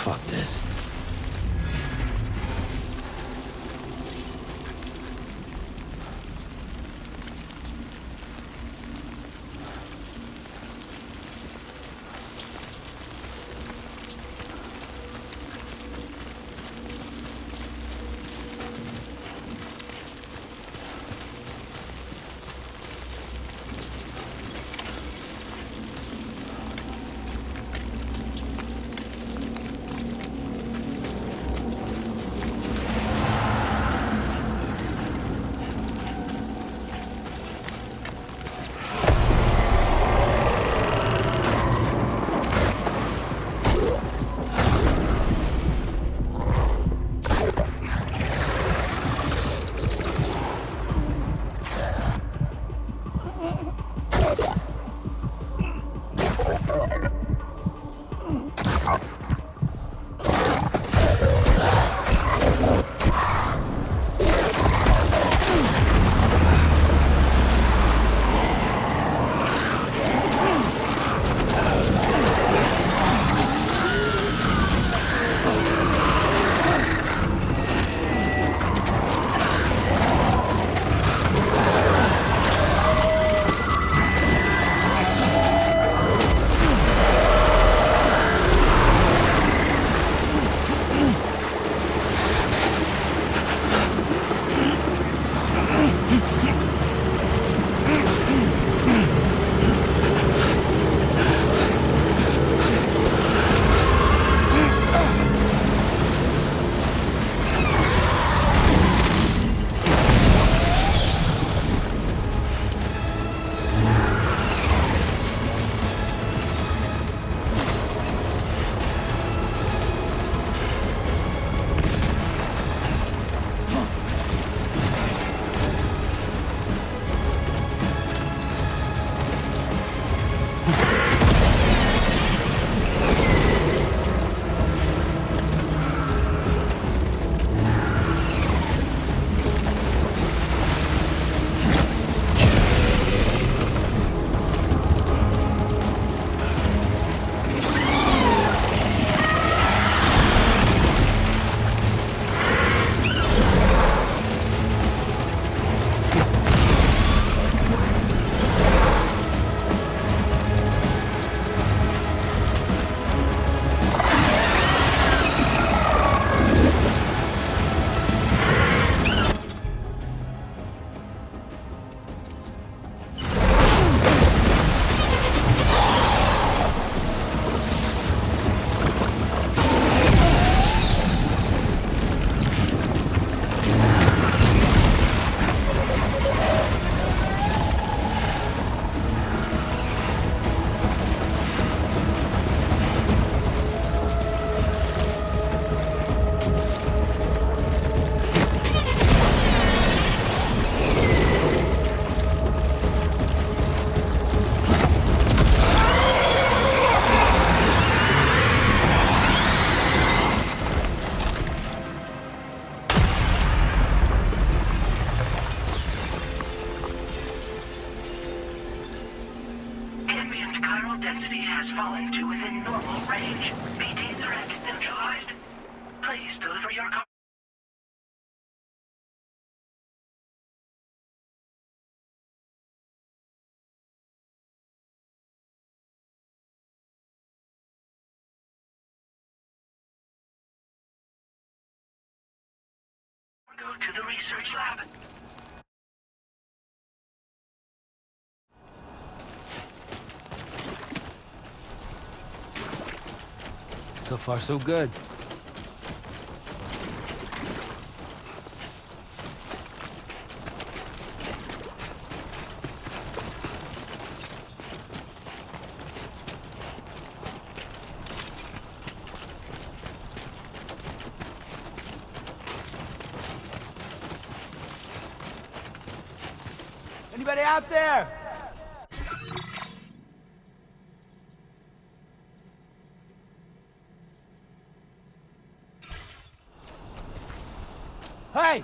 Fuck this. density has fallen to within normal range. BT threat neutralized. Please deliver your car. Go to the research lab. So far, so good. Anybody out there? Hey!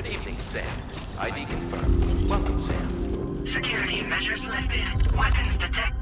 Good evening, Sam. ID confirmed. Welcome, Sam. Security measures lifted. Weapons detected.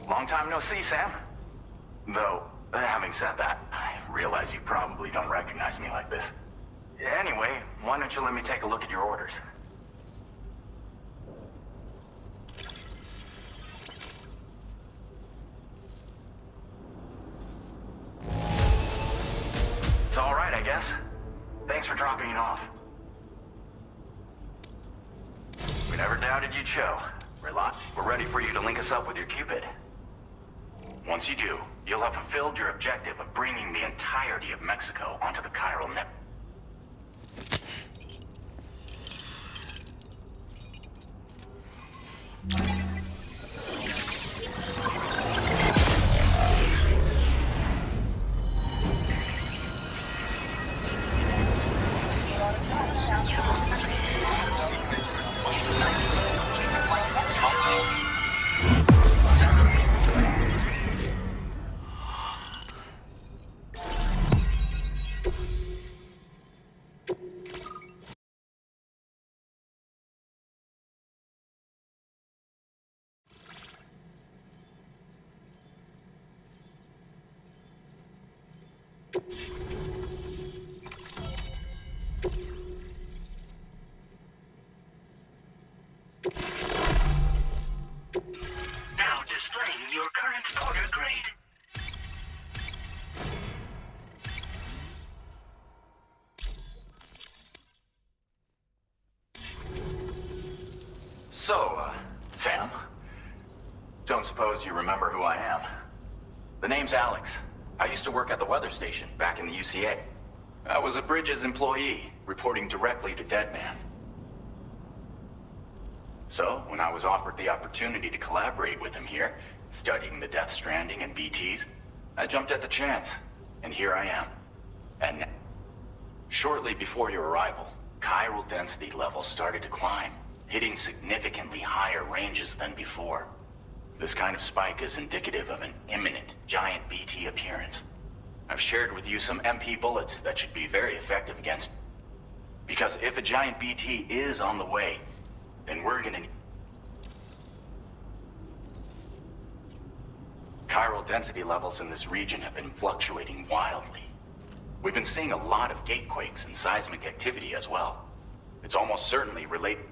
Long time no see, Sam. Though, having said that, I realize you probably don't recognize me like this. Anyway, why don't you let me take a look at your orders? It's all right, I guess. Thanks for dropping it off. We never doubted you'd show. Relax. We're ready for you to link us up with your Cupid. Once you do, you'll have fulfilled your objective of bringing the entirety of Mexico onto the chiral net. Now displaying your current order grade. So, Sam? Don't suppose you remember who I am? The name's Alex. I used to work at the weather station back in the UCA. I was a Bridges employee, reporting directly to Deadman. So, when I was offered the opportunity to collaborate with him here, studying the Death Stranding and BTs, I jumped at the chance, and here I am. And shortly before your arrival, chiral density levels started to climb, hitting significantly higher ranges than before. This kind of spike is indicative of an imminent giant BT appearance. I've shared with you some MP bullets that should be very effective against... Because if a giant BT is on the way, then we're gonna... Chiral density levels in this region have been fluctuating wildly. We've been seeing a lot of gatequakes and seismic activity as well. It's almost certainly related...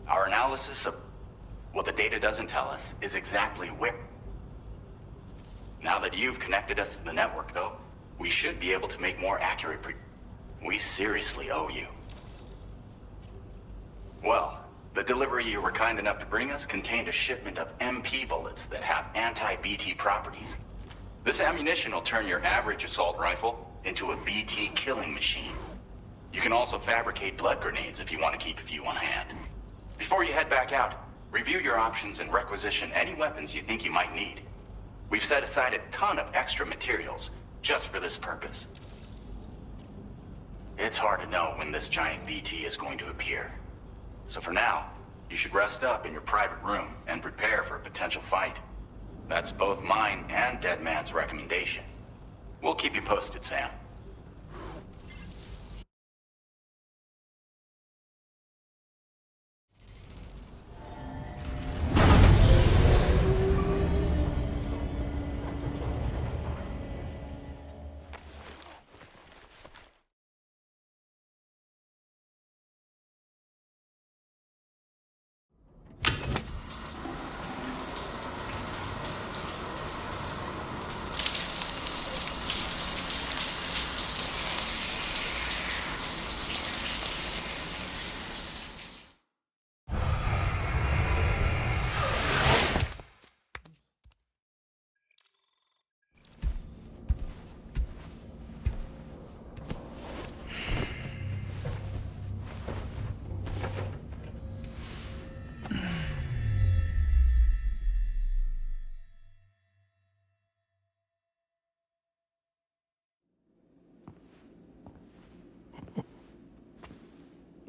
Our analysis of what the data doesn't tell us is exactly where... Now that you've connected us to the network, though, we should be able to make more accurate We seriously owe you. Well, the delivery you were kind enough to bring us contained a shipment of MP bullets that have anti-BT properties. This ammunition will turn your average assault rifle into a BT killing machine. You can also fabricate blood grenades if you want to keep a few on hand. Before you head back out, review your options and requisition any weapons you think you might need. We've set aside a ton of extra materials just for this purpose. It's hard to know when this giant BT is going to appear. So for now, you should rest up in your private room and prepare for a potential fight. That's both mine and Deadman's recommendation. We'll keep you posted, Sam.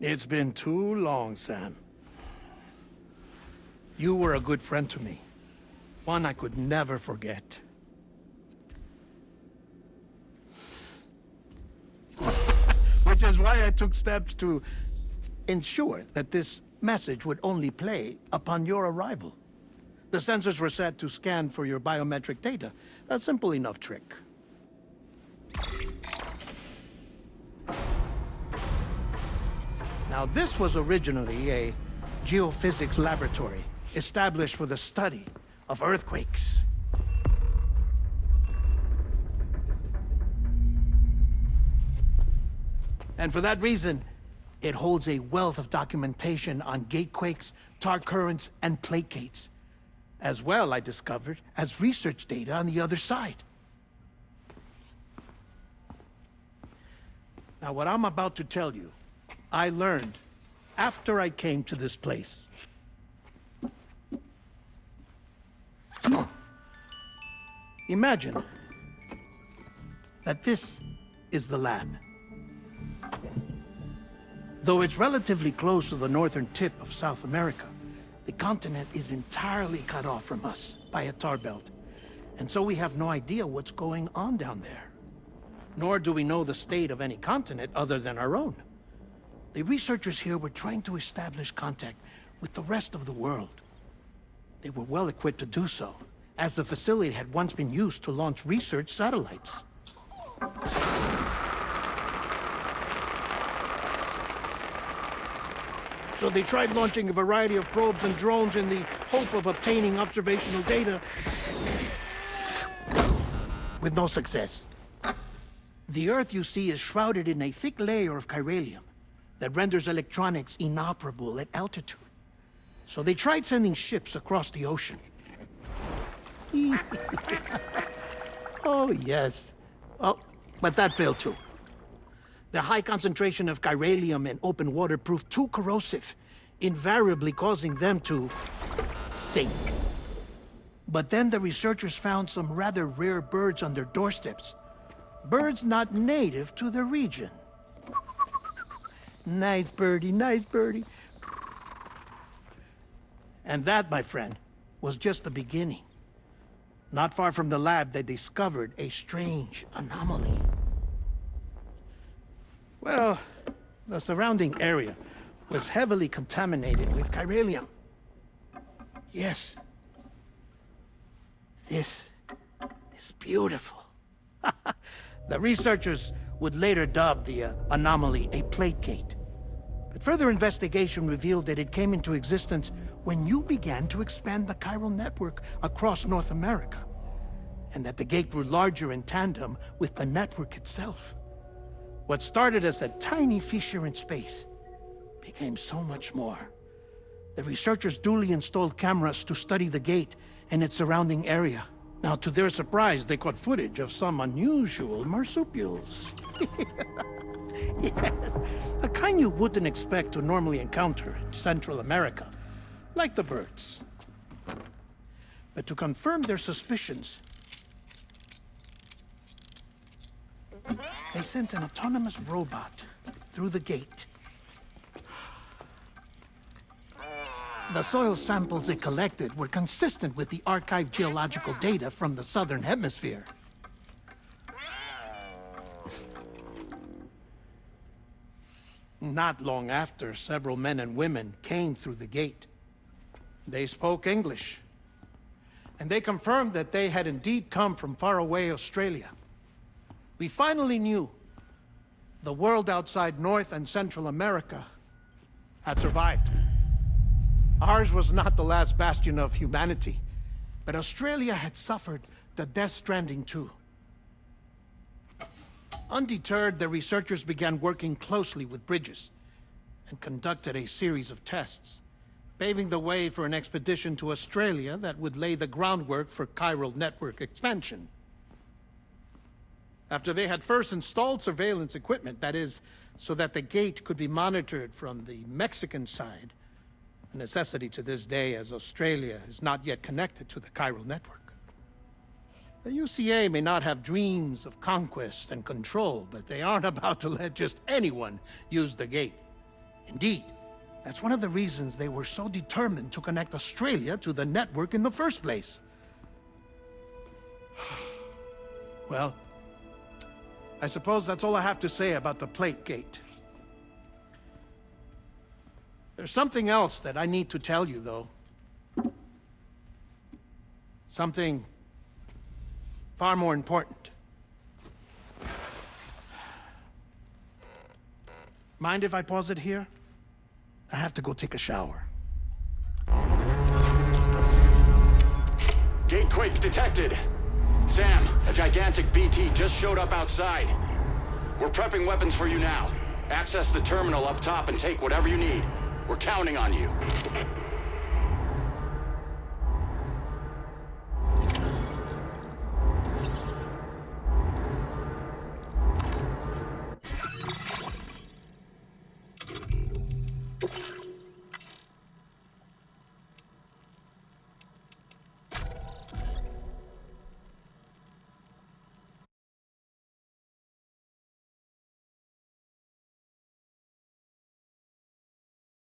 It's been too long, Sam. You were a good friend to me. One I could never forget. Which is why I took steps to ensure that this message would only play upon your arrival. The sensors were set to scan for your biometric data. A simple enough trick. Now, this was originally a geophysics laboratory established for the study of earthquakes. And for that reason, it holds a wealth of documentation on gatequakes, tar currents, and plate gates. As well, I discovered, as research data on the other side. Now, what I'm about to tell you, I learned after I came to this place. Imagine that this is the lab. Though it's relatively close to the northern tip of South America, the continent is entirely cut off from us by a tar belt. And so we have no idea what's going on down there. Nor do we know the state of any continent other than our own. The researchers here were trying to establish contact with the rest of the world. They were well equipped to do so, as the facility had once been used to launch research satellites. So they tried launching a variety of probes and drones in the hope of obtaining observational data, with no success. The Earth, you see, is shrouded in a thick layer of chiralium that renders electronics inoperable at altitude. So they tried sending ships across the ocean. Oh, yes. Oh, but that failed too. The high concentration of chiralium in open water proved too corrosive, invariably causing them to sink. But then the researchers found some rather rare birds on their doorsteps. Birds not native to the region. Nice birdie, nice birdie. And that, my friend, was just the beginning. Not far from the lab, they discovered a strange anomaly. Well, the surrounding area was heavily contaminated with chiralium. Yes. This is beautiful. The researchers would later dub the anomaly a plate gate. But further investigation revealed that it came into existence when you began to expand the chiral network across North America, and that the gate grew larger in tandem with the network itself. What started as a tiny fissure in space became so much more. The researchers duly installed cameras to study the gate and its surrounding area. Now, to their surprise, they caught footage of some unusual marsupials. Yes, a kind you wouldn't expect to normally encounter in Central America, like the birds. But to confirm their suspicions, they sent an autonomous robot through the gate. The soil samples it collected were consistent with the archived geological data from the southern hemisphere. Not long after, several men and women came through the gate. They spoke English, and they confirmed that they had indeed come from faraway Australia. We finally knew the world outside North and Central America had survived. Ours was not the last bastion of humanity, but Australia had suffered the death stranding too. Undeterred, the researchers began working closely with Bridges and conducted a series of tests, paving the way for an expedition to Australia that would lay the groundwork for chiral network expansion. After they had first installed surveillance equipment, that is, so that the gate could be monitored from the Mexican side, a necessity to this day as Australia is not yet connected to the chiral network. The UCA may not have dreams of conquest and control, but they aren't about to let just anyone use the gate. Indeed, that's one of the reasons they were so determined to connect Australia to the network in the first place. Well, I suppose that's all I have to say about the plate gate. There's something else that I need to tell you, though. Something far more important. Mind if I pause it here? I have to go take a shower. Gate quake detected. Sam, a gigantic BT just showed up outside. We're prepping weapons for you now. Access the terminal up top and take whatever you need. We're counting on you.